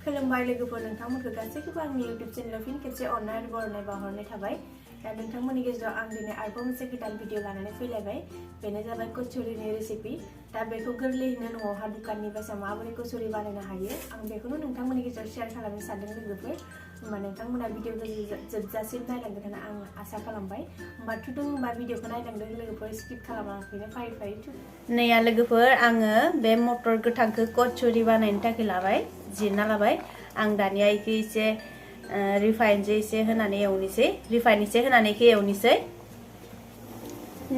खुलुमबाय लोगोफोर नोंथांमोनखौ गासैखौबो आंनि YouTube चेनेलाव फिन खेबसे अननाय आरो बरायनाय बावहरनाय थाबाय। दा नोंथांमोननि गेजेराव आं दिनै आरोबाव मोनसे गोदान भिडिअ लानानै फैलायबाय। बेनो जाबाय कचौरिनि रेसिपि। दा बेखौ गोरलैयैनो न'आवहा दुखाननिफ्राय माबोरै कचौरि बानायनो हायो आं बेखौनो नोंथांमोननि गेजेराव शेयार खालामनो सानदों लोगोफोर। होमबा नोंथांमोना भिडिअखौ जोबजासिम नायलांगोन होनना आं आसा खालामबाय। होमबा भिडिअखौ नायलांदों लोगोफोर, स्किप खालामाखैनो फारि फारि। नैया लोगोफोर, आङो बे मटर गोथांखौ कचौरि बानायनो थाखाय लाबाय, जिरना लाबाय। आं दानिया इखौ एसे रिफाइनजों एसे होनानै एवनोसै, रिफाइन एसे होनानै एवनोसै।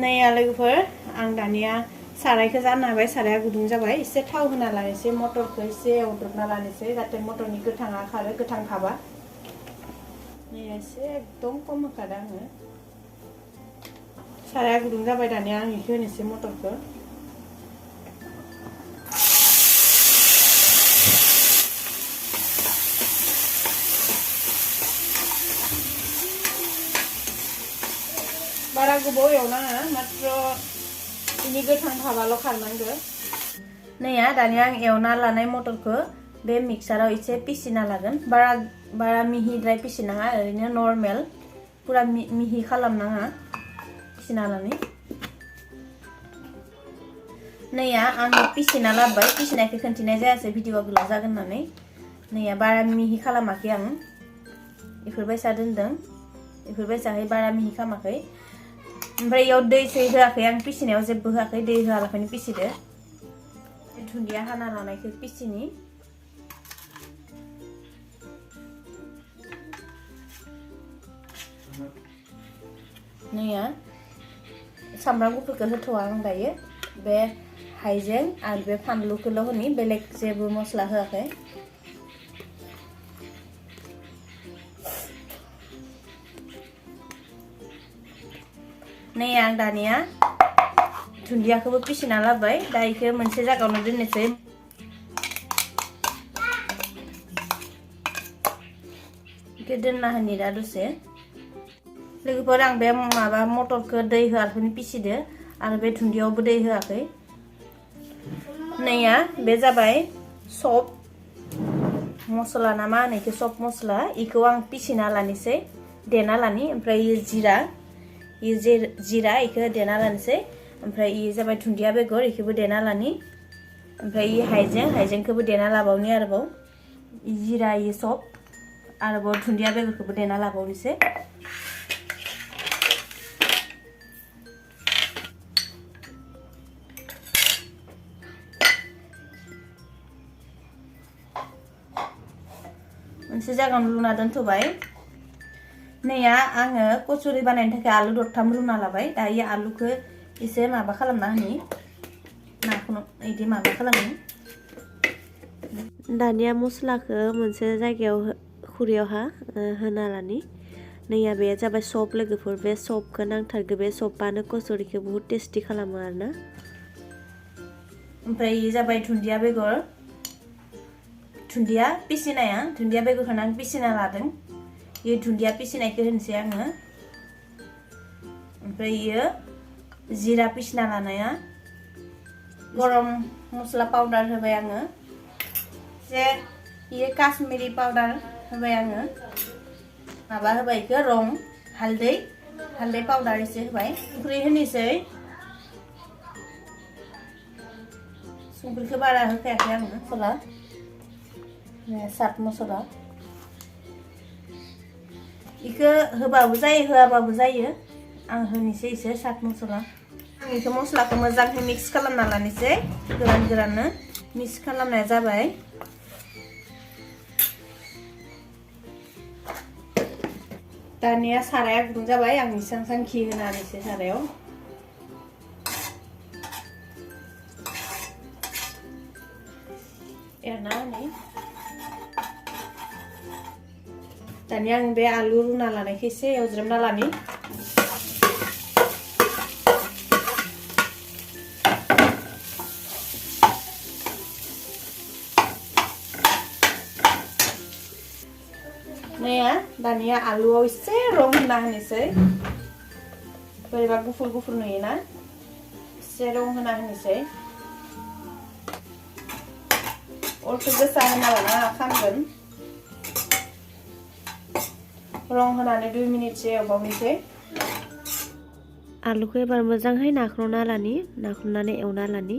नैया लोगोफोर, आं दानिया सारायखौ जानना होबाय, साराया गुदुं जाबाय। एसे थाव होना लानोसै, मटरखौ एसे एवदबना लानोसै जाहाथे मटरनि गोथाङा खारो, गोथां थाबा। नैया एसे एकदम खम होखादों आङो। साराया गुदुं जाबाय, दानिया आं इखौ होनोसै मटरखौ। बारा गोबाव एवनाङा, मात्र इनि गोथां भाबाल' खारनांगौ। नैया दानिया आं एवना लानाय मटरखौ बे मिक्साराव एसे पिसिना लागोन। बारा मिहिद्राय पिसिनाङा, ओरैनो नर्मेल, पुरा मिहि खालामनाङा, पिसिना लानानै। नैया आं पिसिना लाबोबाय, पिसिनायखौ खोन्थिनाय जायासै भिडिअआ गोलाव जागोन होननानै। नैया बारा मिहि खालामाखै आं, इफोरबायसा दोनदों, इफोरबायसाहै बारा मिहि खालामाखै। ओमफ्राय इयाव दै होआखै आं, पिसिनायाव जेबो होआखै, दै होआलाफानो पिसिदो। दुन्दिया हाना लानायखौ पिसिनि। नैया सामब्राम गुफुरखौ होथ'आ आं दायो, बे हाइजें आरो बे फानलुखौल' होनि, बेलेग जेबो मस्ला होआखै। नै आं दानिया दुन्दियाखौबो पिसिना लाबोबाय, दा इखौ मोनसे जायगायावनो दोननोसै। इखौ दोनना होनि दा दसे। लोगोफोर, आं बे माबा मटरखौ दै होआलाफानो पिसिदो आरो बे दुन्दियावबो दै होआखै। नैया बे जाबाय सब मस्ला ना मा होनो इखौ, सब मस्ला। इखौ आं पिसिना लानोसै, देना लानि। ओमफ्राय जिरा इखौ देना लानोसै। ओमफ्राय इ जाबाय दुन्दिया बेगर, इखौबो देना लानि। ओमफ्राय हाइजेंखौबो देना लाबावनि आरोबाव। जिरा सब आरोबाव दुन्दिया बेगरखौबो देना लाबावनोसै। मोनसे जायगायावनो रुना दोनथ'बाय। नैया आङो कचौरि बानायनो थाखाय आलु दरथाम रुना लाबाय। दायो आलुखौ एसे माबा खालामना होनि, नाखौ इदि माबा खालामनि। दानिया मस्लाखौ मोनसे जायगायाव खुरैयावहा होना लानि। नैया बे जाबाय सब लोगोफोर, बे सबखौ नांथारगौ, बे सबानो कचौरिखौ बुहुत टेस्टि खालामो आरोना। ओमफ्राय इयो जाबाय दुन्दिया बेगर, दुन्दिया पिसिनाया, दुन्दिया बेगरखौनो आं पिसिना लादों। ये दुन्दिया पिसिनायखौ होनोसै आङो। ओमफ्राय इयो जिरा पिसिना लानाया, गरम मस्ला पाउडार होबाय आङो, जे इयो काश्मीरी पाउडार होबाय आङो, माबा होबाय इखौ रं, हालदै पाउडार एसे होबाय। संख्रि होनोसै, संख्रिखौ बारा होखायाखै आङो, मस्ला सात मस्ला। इखौ होबाबो जायो, होआबाबो जायो, आं होनोसै एसे सात मस्ला। आं इखौ मस्लाखौ मोजाङै मिक्स खालामना लानोसै, गोराननो मिक्स खालामनाया जाबाय। दानिया साराया गुदुं जाबाय, आं इसां घि होना होनोसै सारायाव। एरना होनि। दानिया आं बे आलु रुना लानायखौ एसे एवज्रोमना लानि। नैया दानिया आलुआव एसे रं होना होनोसै, बोरैबा गुफुर गुफुर नुयोना, एसे रं होना होनोसै। अरखौ गोसा होना लाना खामगोन। रं होनानै 2 मिनिटसो एवबावनोसै आलुखौ एबार मोजाङै नाख्र'ना नाख्र'नानै एवना लानि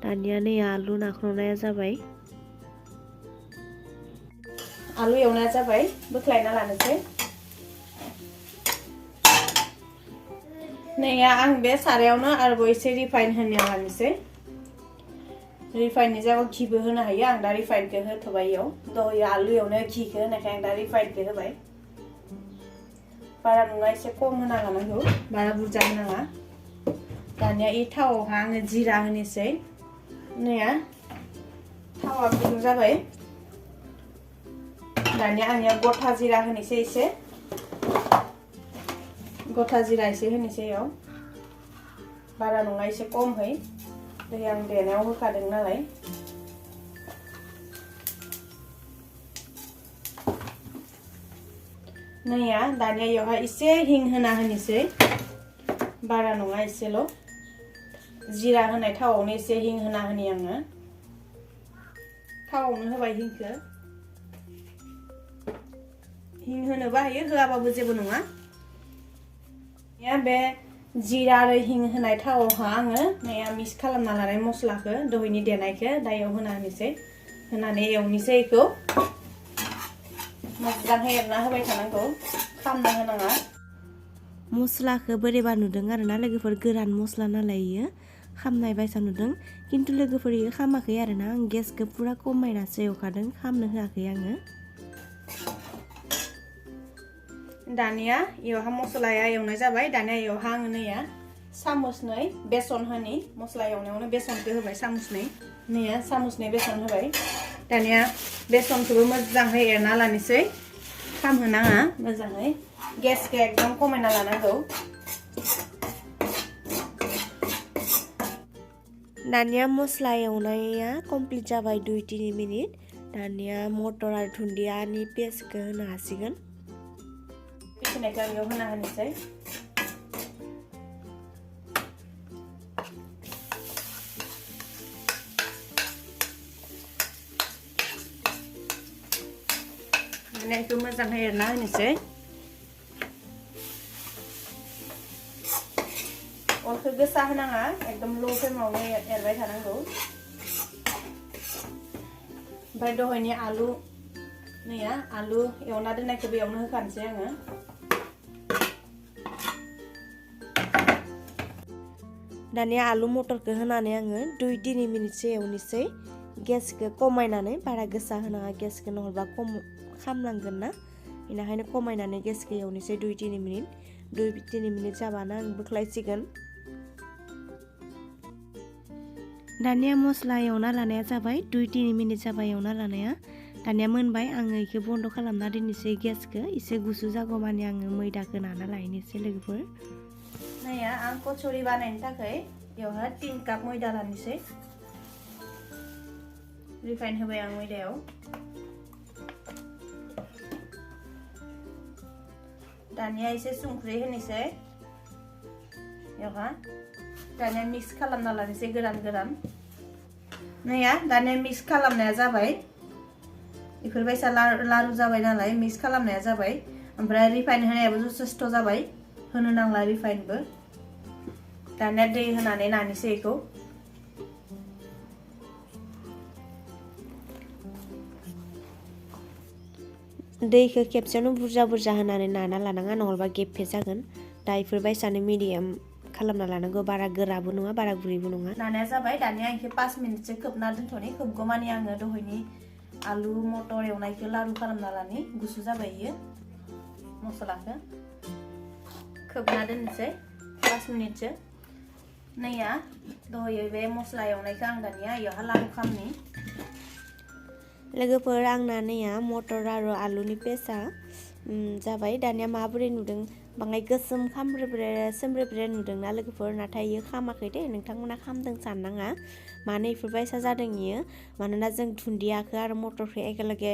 दानिया नै आलु नाख्र'नाया जाबाय आलु एवनाया जाबाय बोख्लायना लानोसै नै आं बे सारायावनो आरोबाव एसे रिफाइन होना लानोसै रिफाइननि जायगायाव घिबो होनो हायो आं दा रिफाइनखौ होथ'बाय इयाव दहाय आलु एवनायाव घिखौ होनायखाय आं दा रिफाइनखौ होबाय बारा नङा एसे खम होना लानांगौ बारा बुरजा होनाङा दानिया इ थावआवहा आङो जिरा होनोसै नै थावा गुदुं जाबाय दानिया आंनिया गथा जिरा होनोसै एसे गथा जिरा एसे होनोसै इयाव बारा नङा एसे खम है दै आं देनायाव होखादों नालाय नैया दानिया इयावहाय एसे हिं होना होनोसै बारा नङा एसेल' जिरा होनाय थावआवनो एसे हिं होना होनि आङो थावआवनो होबाय हिंखौ हिं होनोबा हायो होआबाबो जेबो नङा या बे जिरा आरो हिं होनाय थावआवहा आङो नैया मिक्स खालामना लानाय मस्लाखौ दहायनि देनायखौ दायाव होना होनोसै होनानै एवनोसै इखौ मोजाङै एरना होबाय थानांगौ खामना होनाङा मस्लाखौ बोरैबा नुदों आरोना लोगोफोर गोरान मस्ला नालाय इयो खामनाय बायसा नुदों किन्तु लोगोफोर इयो खामाखै आरोना आं गेसखौ पुरा खमायनासो एवखादों खामनो होआखै आङो दानिया इयावहा मस्लाया एवनाय जाबाय दानिया इयावहा आङो नैया सामुसनै बेसन होनि मस्ला एवनायावनो बेसनखौ होबाय सामुसनै नैया सामुसनै बेसन होबाय दानिया बेसनखौबो मोजाङै एरना लानोसै खामहोनाङा मोजाङै गेसखौ एकदम खमायना लानांगौ दानिया मस्ला एवनाया कमप्लिट जाबाय 2-3 मिनिट दानिया मटर आरो दुन्दियानि पेस्टखौ होनो हासिगोन पिसिनायखौ इयाव होना होनोसै बेखौ मोजाङै एरना होनोसै अरखौ गोसा होनाङा एकदम ल' फ्लेमावनो एरबाय थानांगौ ओमफ्राय दहायनि आलु नैया आलु एवना दोननायखौ बेयावनो होखानोसै आङो दानिया आलु मटरखौ होनानै आङो 2-3 मिनिटसो एवनोसै गेसखौ खमायनानै बारा गोसा होनाङा गेसखौ नहलेबा खम खामलांगोन ना बेनिखायनो खमायनानै गेसखौ एवनोसै 2-3 मिनिट जाबानो आं बोख्लायसिगोन दानिया मस्ला एवना लानाया जाबाय 2-3 मिनिट जाबाय एवना लानाया दानिया मोनबाय आङो इखौ बन्द खालामना दोननोसै गेसखौ एसे गुसु जागौमानि आङो मैदाखौ नाना लायनोसै लोगोफोर नैया आं कचौरी बानायनो थाखाय बेयावहाय 3 काप मैदा लानोसै रिफाइन होबाय आं मैदायाव दानिया एसे संख्रि होनोसै बेयावहा दानिया मिक्स खालामना लानोसै गोरान नैया दानिया मिक्स खालामनाया जाबाय इफोरबायसा लारु जाबाय नालाय मिक्स खालामनाया जाबाय ओमफ्राय रिफाइन होनायाबो जथेस्थ जाबाय होनो नांला रिफाइनबो दानिया दै होनानै नानोसै इखौ दैखौ खेबसेयावनो बुरजा होनानै नाना लानाङा नङाबा गेफे जागोन दा इफोरबायसानो मिडियाम खालामना लानांगौ बारा गोराबो नङा बारा गुरैबो नङा नानाया जाबाय दानिया इखौ 5 मिनिटसो खोबना दोनथ'नि खोबगौमानि आङो दहायनि आलु मटर एवनायखौ लारु खालामना लानि गुसु जाबाय इयो मस्लाखौ खोबना दोननोसै 5 मिनिटसो नैया दहाय बे मस्ला एवनायखौ आं दानिया इयावहा लारु खालामनि लोगोफोर आंना नैया मटर आरो आलुनि पेस्टआ जाबाय दानिया माबोरै नुदों बाङाय गोसोम सोमब्रेब्रे नुदोंना लोगोफोर नाथाय इयो खामाखै दे नोंथांमोना खामदों साननाङा मानो इफोरबायसा जादों इयो मानोना जों दुन्दियाखौ आरो मटरखौ एकेलगे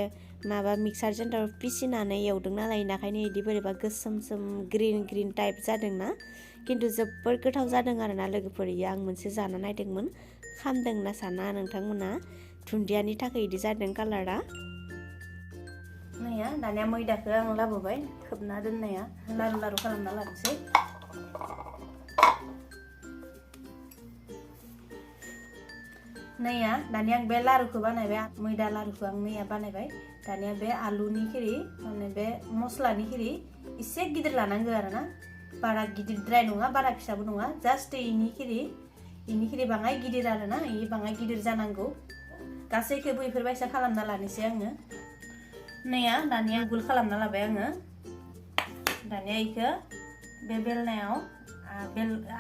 माबा मिक्सार जेन्टाराव पिसिनानै एवदों नालाय इनिखायनो इदि बोरैबा गोसोम ग्रिन टाइप जादोंना किन्तु जोबोर गोथाव जादों आरोना लोगोफोर इयो आं मोनसे जाना नायदोंमोन खामदोंना साना नोंथांमोना दुन्दियानि थाखाय इदि जादों कालारा नैया दानिया मैदाखौ आं लाबोबाय खोबना दोननाया लारु लारु खालामना लानोसै नैया दानिया आं बे लारुखौ बानायबाय मैदा लारुखौ आं नैया बानायबाय दानिया बे आलुनि खिरि माने बे मस्लानि खिरि एसे गिदिर लानांगौ आरो ना बारा गिदिरद्राय नङा बारा फिसाबो नङा जास्ट इनि खिरि बाङाय गिदिर आरो ना इ बाङाय गिदिर जानांगौ गासैखौबो इफोरबायसा खालामना लानोसै आङो नैया दानिया गुल खालामना लाबाय आङो दानिया इखौ बे बेलनायाव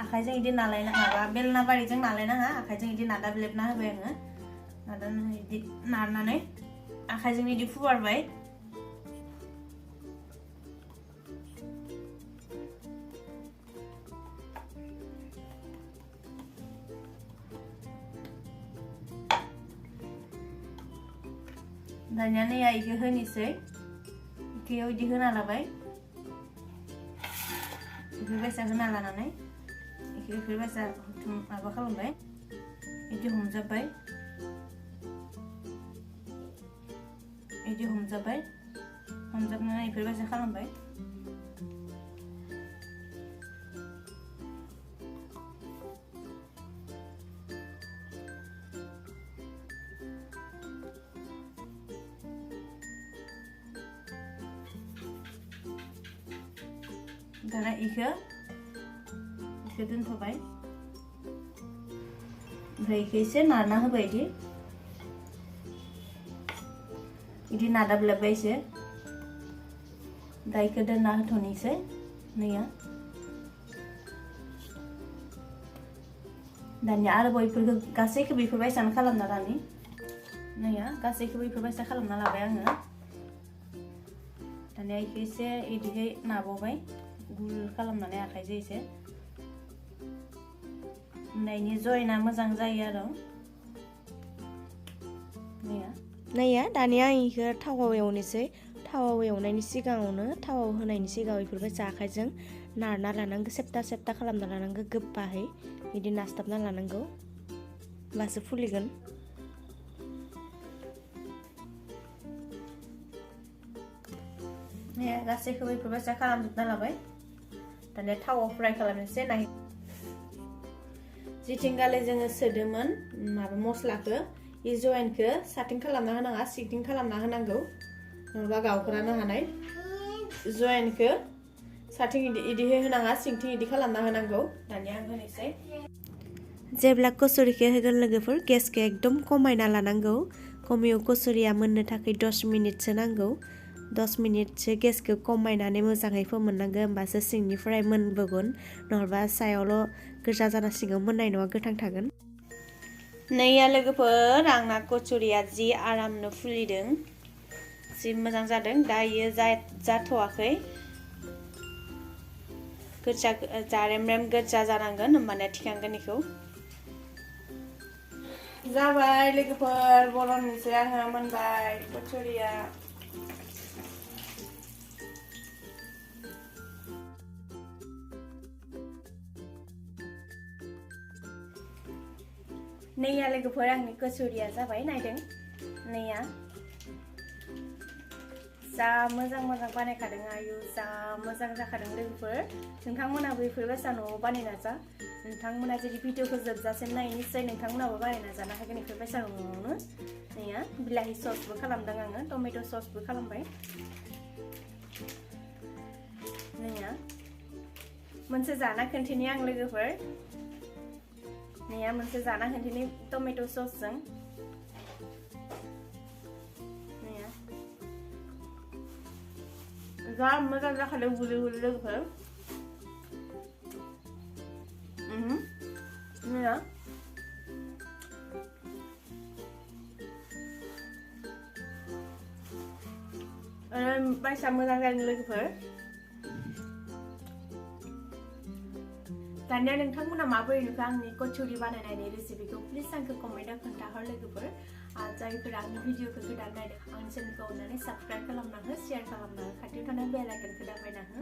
आखाइजों इदि नालायना माबा बेलना बारिजों नालायनाङा आखाइजों इदि नादाब्लेबना होबाय आङो नादानानै इदि नारनानै आखाइजों इदि फुवारबाय दानिया नैया इखौ होनोसै इखौ इदि होना लाबाय इफोरबायसा होना लानानै इफोरबायसा माबा खालामबाय इदि हमजाबबाय हमजाबनानै इफोरबायसा खालामबाय दाना इखौ दोनथ'बाय ओमफ्राय इखौ एसे नारना होबाय इदि नादाब्लेबबाय एसे दा इखौ दोनना होथ'नोसै नैया दानिया आरोबाव इफोरखौ गासैखौबो इफोरबायसानो खालामना लानि नैया गासैखौबो इफोरबायसा खालामना लाबाय आङो दानिया इखौ एसे इदिहाय नाबावबाय गुल खालामनानै आखाइजों एसे नायनि जयना मोजां जायो आरो नैया दानिया आं इखौ थावाव एवनोसै थावाव एवनायनि सिगाङावनो थावाव होनायनि सिगाङाव इफोरबायसा आखाइजों नारना लानांगौ सेबथा खालामना लानांगौ गोबाहै बिदि नास्ताबना लानांगौ होमबासो फुलिगोन गासैखौबो इफोरबायसा खालामजोबना लाबाय दानिया थावाव फ्राय खालामनोसै नाय जिथिंगाले जोङो सोदोंमोन माबा मस्लाखौ इ जयेनखौ साथिं खालामना होनाङा सिगथिं खालामना होनांगौ नङाबा गावख्रानो हानाय जयेनखौ साथिं इदिहाय होनाङा सिंथिं इदि खालामना होनांगौ दानिया आं होनोसै जेब्ला कचुरिखौ होगोन लोगोफोर गेसखौ एकदम खमायना लानांगौ कमियाव कचुरिया मोननो थाखाय 10 मिनिटसो नांगौ 10 मिनिटसो गेसखौ खमायनानै मोजाङै फोमोननांगौ होमबासो सिंनिफ्राय मोनबोगोन नङाबा सायावल' गोजा जाना सिङाव मोननाय नङा गोथां थागोन नैया लोगोफोर आंना कचुरिया जि आरामनो फुलिदों जि मोजां जादों दा इयो जाथ'वाखै गोजा जारेमरेम गोजा जानांगोन होमबानिया थिखांगोन इखौ जाबाय लोगोफोर बर'निसै आङो मोनबाय कचुरिया नैया लोगोफोर आंनि कचुरिया जाबाय नायदों नैया जा मोजां बानायखादों आयु जा मोजां जाखादों लोगोफोर नोंथांमोनाबो बेफोरबायसा न'आव बानायना जा नोंथांमोना जुदि भिडिअखौ जोबजासिम नायो निश्चय नोंथांमोनाबो बानायना जानो हागोन बेफोरबायसा न'आवनो नैया बिलाहि ससबो खालामदों आङो टमेट' ससबो खालामबाय नैया मोनसे जाना खोन्थिनि आं लोगोफोर नैया मोनसे जाना खोन्थिनि टमेट' ससजों नैया जा मोजां जाखादों गुलै लोगोफोर नैया बायसा मोजां जादों लोगोफोर दानिया नोंथांमोना माबोरै नुखो आंनि कचुरि बानायनायनि रेसिपिखौ प्लिज आंखौ कमेन्टआव खोन्थाहर लोगोफोर जायफोरा आंनि भिडिअखौ गोदान नायदों आंनि चेनेलखौ अननानै साबस्क्राइब खालामना हो शेयार खालामना हो खाथियाव थानाय बेल आइकनखौ दाबायना हो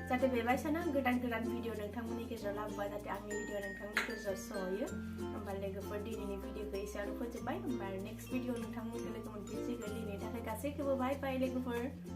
जाहाथे बेबायसानो गोदान भिडिअ नोंथांमोननि गेजेराव लाबोबा जाहाथे आंनि भिडिअ नोंथांमोननि गेजेराव सहैयो होमबा लोगोफोर दिनैनि भिडिअखौ एसेयावनो फोजोबबाय होमबा नेक्स्ट भिडिअ नोंथांमोनखौ लोगो मोनफिनसिगोन दिनैनि थाखाय गासै गासैखौबो बाय बाय लोगोफोर।